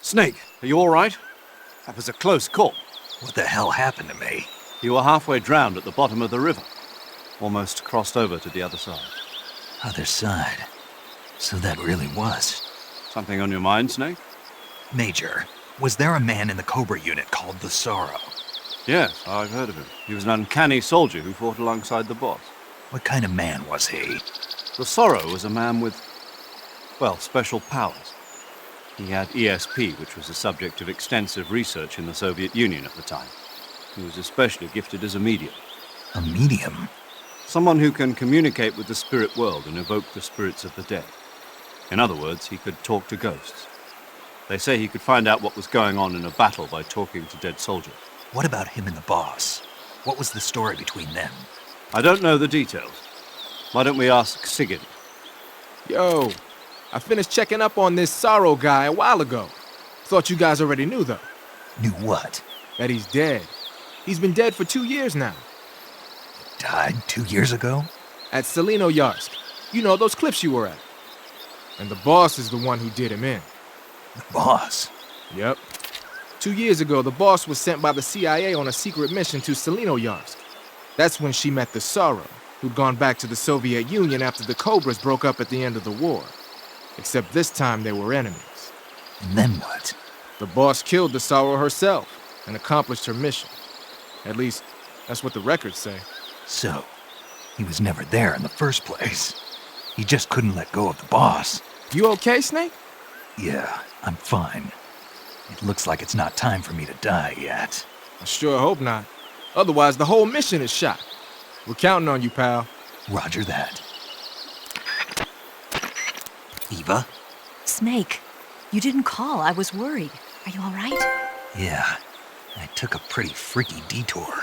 Snake, are you all right? That was a close call. What the hell happened to me? You were halfway drowned at the bottom of the river. Almost crossed over to the other side. Other side? So that really was. Something on your mind, Snake? Major, was there a man in the Cobra unit called the Sorrow? Yes, I've heard of him. He was an uncanny soldier who fought alongside the boss. What kind of man was he? The Sorrow was a man with, well, special powers. He had ESP, which was the subject of extensive research in the Soviet Union at the time. He was especially gifted as a medium. A medium? Someone who can communicate with the spirit world and evoke the spirits of the dead. In other words, he could talk to ghosts. They say he could find out what was going on in a battle by talking to dead soldiers. What about him and the boss? What was the story between them? I don't know the details. Why don't we ask Sigurd? Yo, I finished checking up on this Sorrow guy a while ago. Thought you guys already knew, though. Knew what? That he's dead. He's been dead for 2 years now. Died 2 years ago? At Selino-Yarsk. You know, those cliffs you were at. And the boss is the one who did him in. The boss? Yep. 2 years ago, the boss was sent by the CIA on a secret mission to Selino-Yarsk. That's when she met the Sorrow, who'd gone back to the Soviet Union after the Cobras broke up at the end of the war. Except this time they were enemies. And then what? The boss killed the Sorrow herself and accomplished her mission. At least, that's what the records say. So, he was never there in the first place. He just couldn't let go of the boss. You okay, Snake? Yeah, I'm fine. It looks like it's not time for me to die yet. I sure hope not. Otherwise, the whole mission is shot. We're counting on you, pal. Roger that. Eva? Snake, you didn't call. I was worried. Are you all right? Yeah, I took a pretty freaky detour.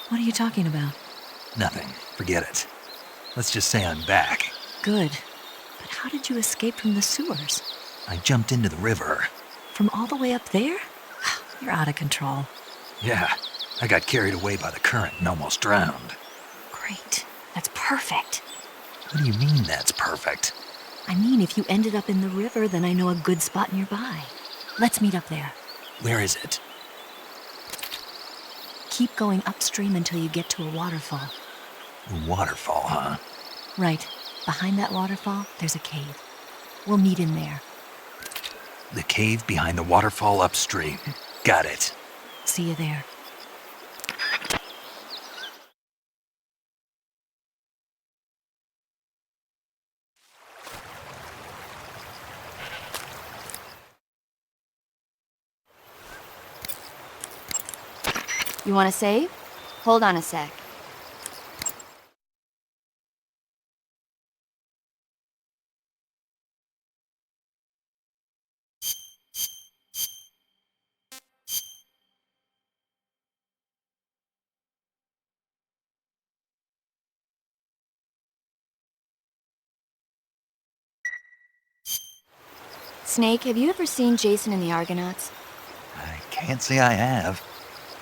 What are you talking about? Nothing. Forget it. Let's just say I'm back. Good. But how did you escape from the sewers? I jumped into the river. From all the way up there? You're out of control. Yeah, I got carried away by the current and almost drowned. Great. That's perfect. What do you mean that's perfect? I mean, if you ended up in the river, then I know a good spot nearby. Let's meet up there. Where is it? Keep going upstream until you get to a waterfall. A waterfall, huh? Right. Behind that waterfall, there's a cave. We'll meet in there. The cave behind the waterfall upstream. Got it. See you there. You want to save? Hold on a sec. Snake, have you ever seen Jason and the Argonauts? I can't say I have.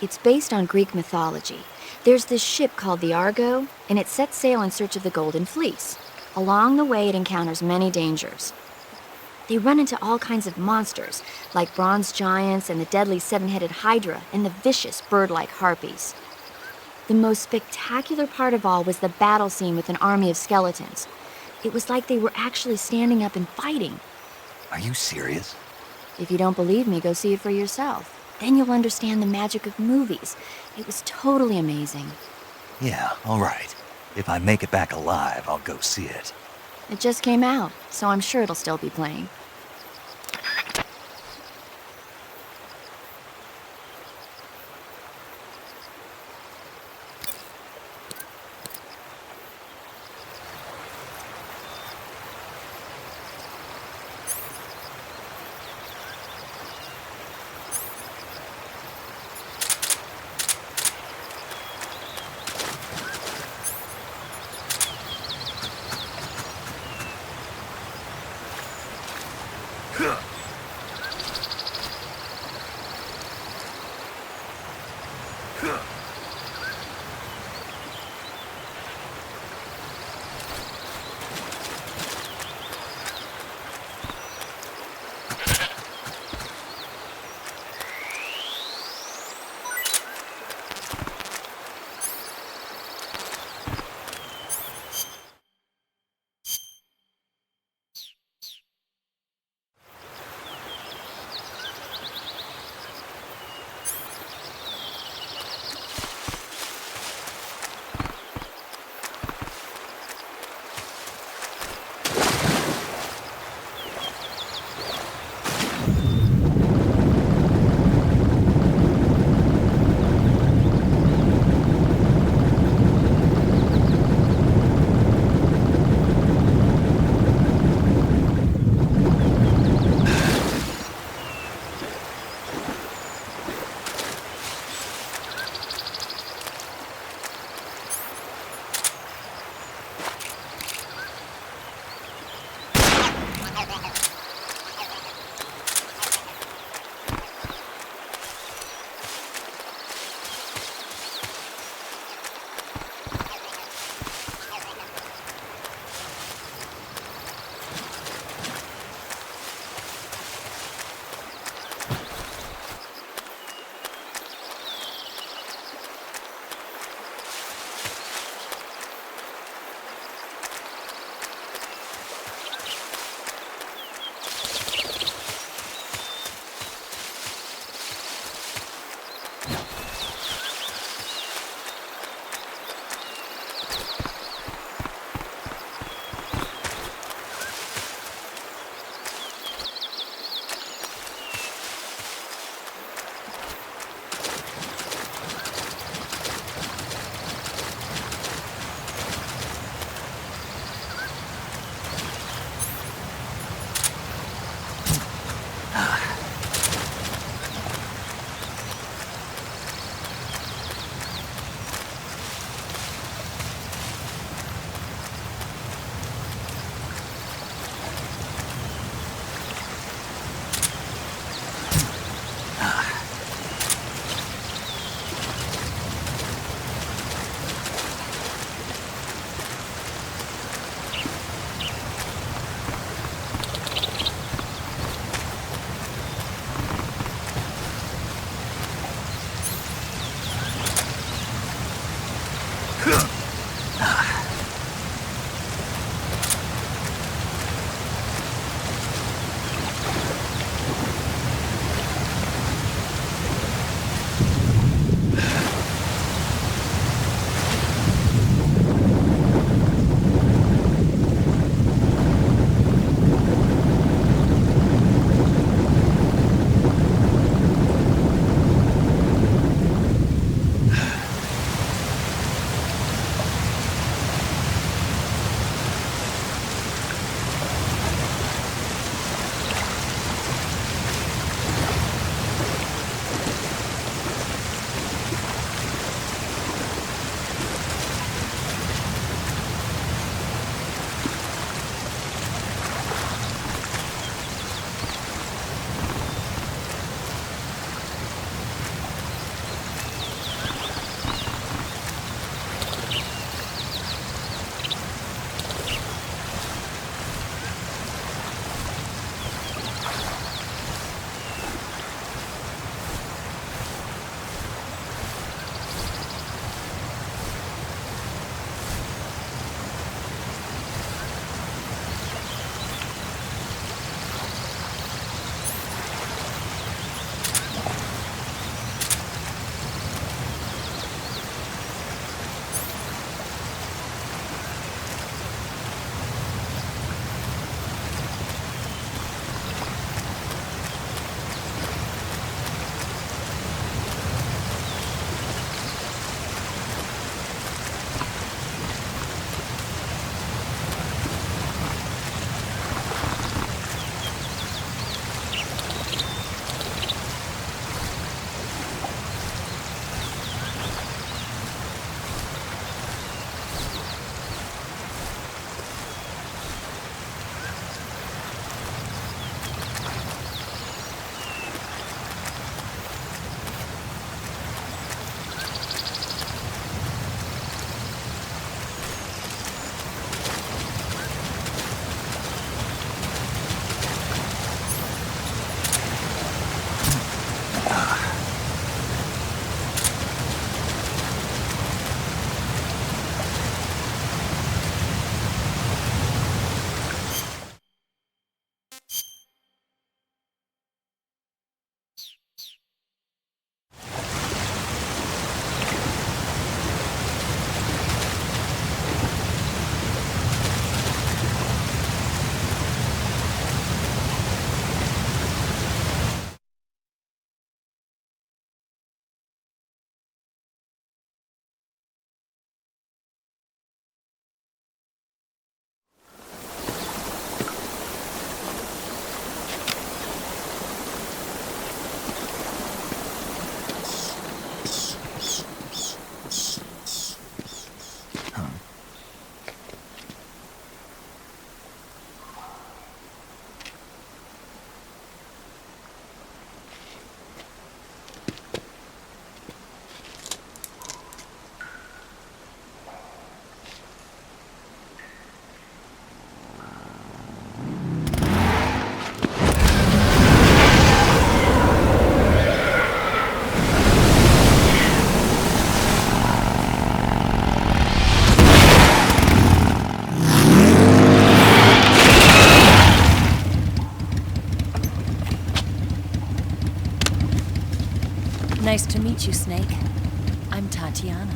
It's based on Greek mythology. There's this ship called the Argo, and it sets sail in search of the Golden Fleece. Along the way, it encounters many dangers. They run into all kinds of monsters, like bronze giants and the deadly seven-headed Hydra and the vicious bird-like harpies. The most spectacular part of all was the battle scene with an army of skeletons. It was like they were actually standing up and fighting. Are you serious? If you don't believe me, go see it for yourself. Then you'll understand the magic of movies. It was totally amazing. Yeah, all right. If I make it back alive, I'll go see it. It just came out, so I'm sure it'll still be playing. meet you, Snake. I'm Tatiana.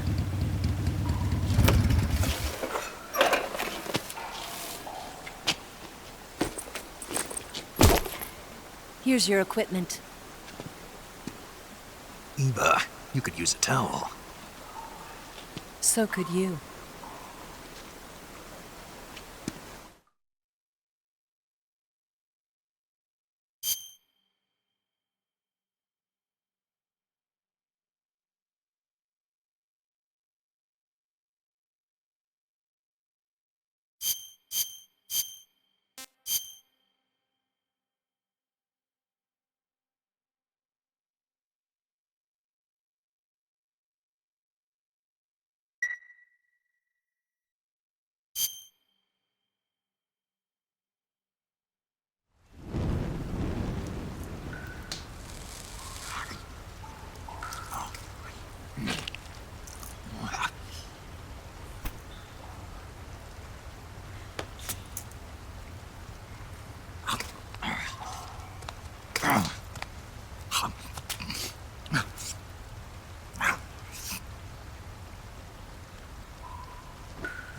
Here's your equipment. Eva, you could use a towel. So could you.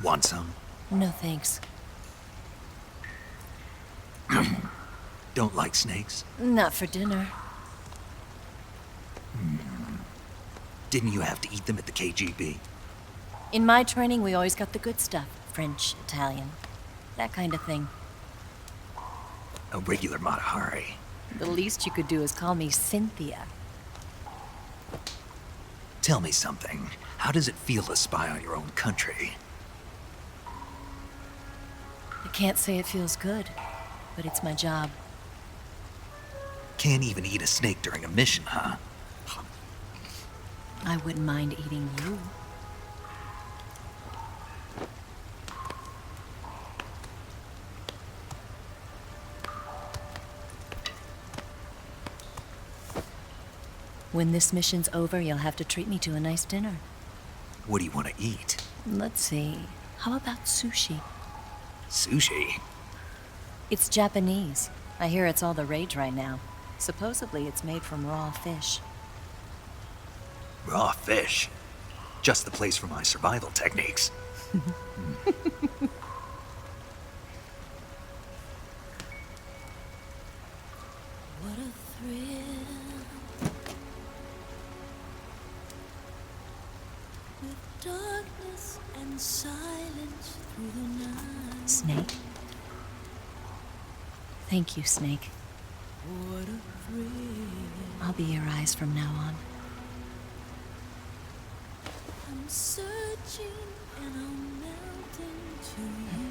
Want some? No thanks. Don't like snakes? Not for dinner. Didn't you have to eat them at the KGB? In my training, we always got the good stuff. French, Italian, that kind of thing. A regular Matahari. The least you could do is call me Cynthia. Tell me something. How does it feel to spy on your own country? I can't say it feels good, but it's my job. Can't even eat a snake during a mission, huh? I wouldn't mind eating you. When this mission's over, you'll have to treat me to a nice dinner. What do you want to eat? Let's see. How about sushi? Sushi? It's Japanese. I hear it's all the rage right now. Supposedly, it's made from raw fish. Raw fish? Just the place for my survival techniques. What a thrill. With darkness and silence through the night. Snake? Thank you, Snake. What a thrill. I'll be your eyes from now on. I'm searching and I'm melting to you.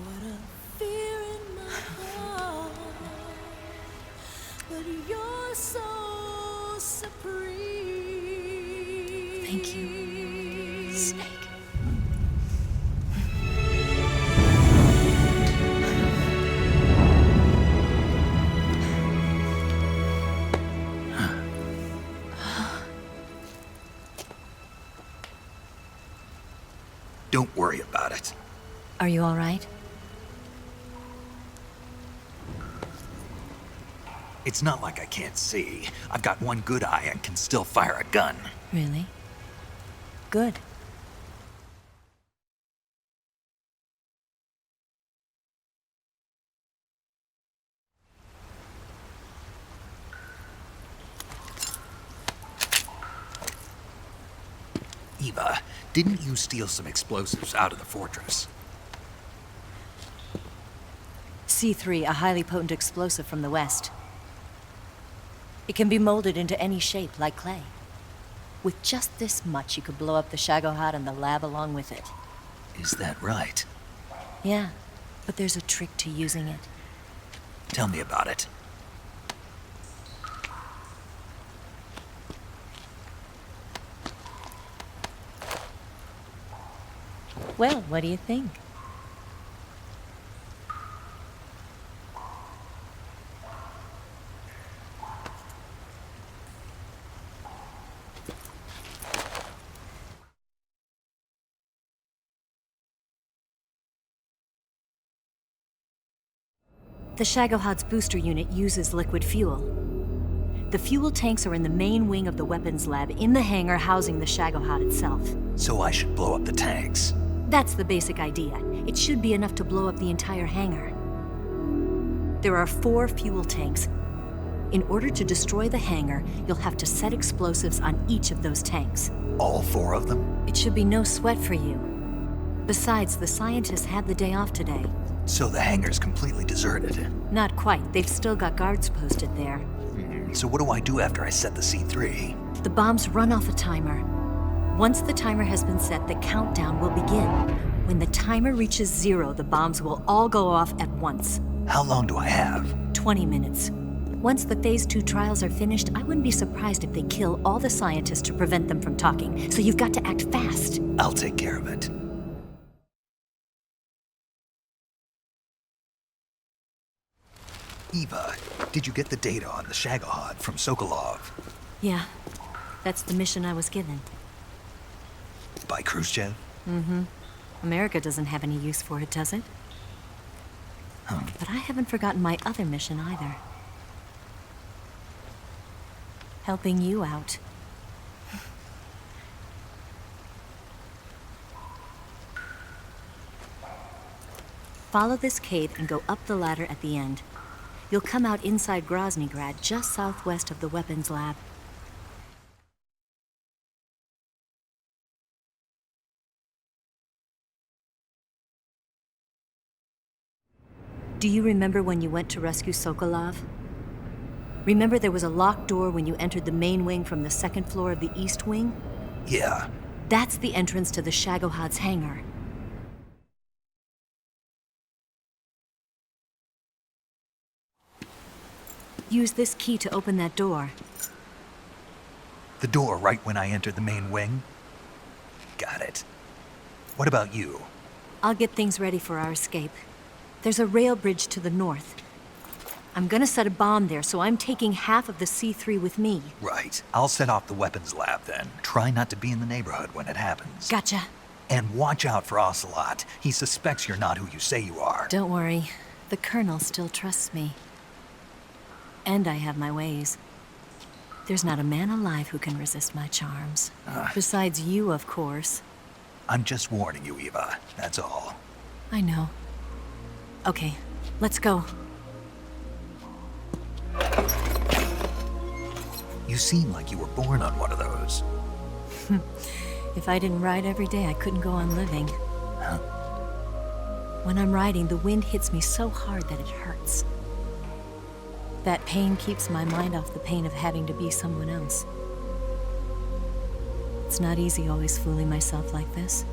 What a fear in my heart, but you're so supreme. Thank you, Snake. Don't worry about it. Are you all right? It's not like I can't see. I've got one good eye and can still fire a gun. Really? Good. Eva, didn't you steal some explosives out of the fortress? C3, a highly potent explosive from the west. It can be molded into any shape, like clay. With just this much, you could blow up the Shagohod and the lab along with it. Is that right? Yeah, but there's a trick to using it. Tell me about it. Well, what do you think? The Shagohod's booster unit uses liquid fuel. The fuel tanks are in the main wing of the weapons lab in the hangar housing the Shagohod itself. So I should blow up the tanks. That's the basic idea. It should be enough to blow up the entire hangar. There are 4 fuel tanks. In order to destroy the hangar, you'll have to set explosives on each of those tanks. All 4 of them? It should be no sweat for you. Besides, the scientists had the day off today. So the hangar's completely deserted. Not quite. They've still got guards posted there. So what do I do after I set the C3? The bombs run off a timer. Once the timer has been set, the countdown will begin. When the timer reaches 0, the bombs will all go off at once. How long do I have? 20 minutes. Once the Phase 2 trials are finished, I wouldn't be surprised if they kill all the scientists to prevent them from talking. So you've got to act fast. I'll take care of it. Eva, did you get the data on the Shagohod from Sokolov? Yeah, that's the mission I was given. By Khrushchev? America doesn't have any use for it, does it? But I haven't forgotten my other mission either. Helping you out. Follow this cave and go up the ladder at the end. You'll come out inside Groznygrad, just southwest of the weapons lab. Do you remember when you went to rescue Sokolov? Remember there was a locked door when you entered the main wing from the 2nd floor of the east wing? Yeah. That's the entrance to the Shagohod's hangar. Use this key to open that door. The door right when I entered the main wing? Got it. What about you? I'll get things ready for our escape. There's a rail bridge to the north. I'm gonna set a bomb there, so I'm taking half of the C3 with me. Right. I'll set off the weapons lab then. Try not to be in the neighborhood when it happens. Gotcha. And watch out for Ocelot. He suspects you're not who you say you are. Don't worry. The Colonel still trusts me. And I have my ways. There's not a man alive who can resist my charms. Besides you, of course. I'm just warning you, Eva. That's all. I know. Okay, let's go. You seem like you were born on one of those. If I didn't ride every day, I couldn't go on living. Huh? When I'm riding, the wind hits me so hard that it hurts. That pain keeps my mind off the pain of having to be someone else. It's not easy always fooling myself like this.